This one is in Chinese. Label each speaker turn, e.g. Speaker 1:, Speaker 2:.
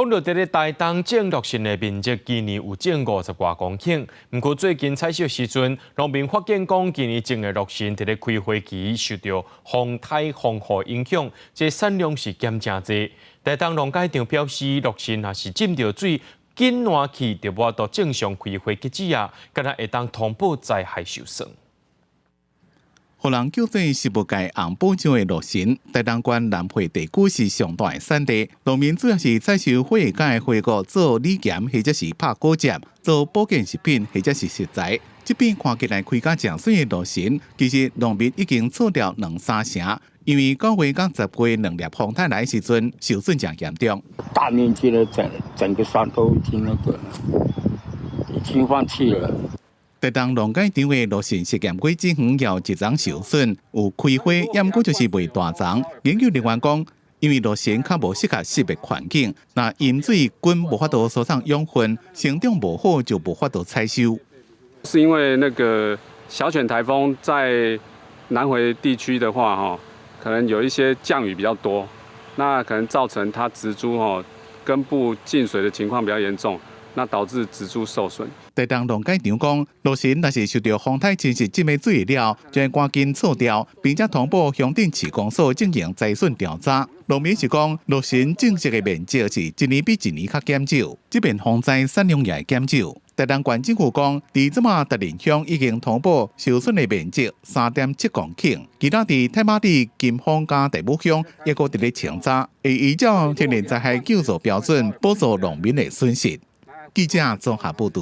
Speaker 1: 讲到伫咧台东种落成的面积，今年有种50多公顷。不过最近采收时阵，农民发现讲，今年种的落成伫咧开花期受到风台风雨影响，这产量是减真济。台东农改场表示，落成若是浸着水，紧换去就无到正常开花吉子啊，敢若会当通报灾害受损。
Speaker 2: 互人叫做食物界红宝石的落成，台东县南汇地区是上大的产地。农民主要是采收花界的花果做米盐，或者是拍果酱，做保健食品，或者是食材。这边看起来开甲正水的落成，其实农民已经做掉2-3成，因为9月到10月2粒风台来时阵，受损真严重。
Speaker 3: 大面积的整个山都已经已经放弃了。
Speaker 2: 台东农改场的落成实验果子园有一丛受损，有开花，也毋过就是未大丛。研究人员讲，因为落成较无适合湿的环境，那饮水均无法度输送养分，成长无好就无法度采收。
Speaker 4: 是因为那个小犬台风在南回地区的话，可能有一些降雨比较多，那可能造成它植株根部进水的情况比较严重。那导致植株受损。
Speaker 2: 台东农改场讲，落成若是受到风台侵蚀浸的水了，将赶紧撤掉，并且通报乡镇市公所进行灾损调查。农民是讲，落成种植的面积是一年比一年较减少，这边防灾产量也会减少。台东县政府讲，伫即马达林乡已经通报受损的面积3.7公顷，其他伫太马地、金峰甲地武乡也搁伫咧清查，会依照天然灾害救助标准补助农民的损失。记者综合报道。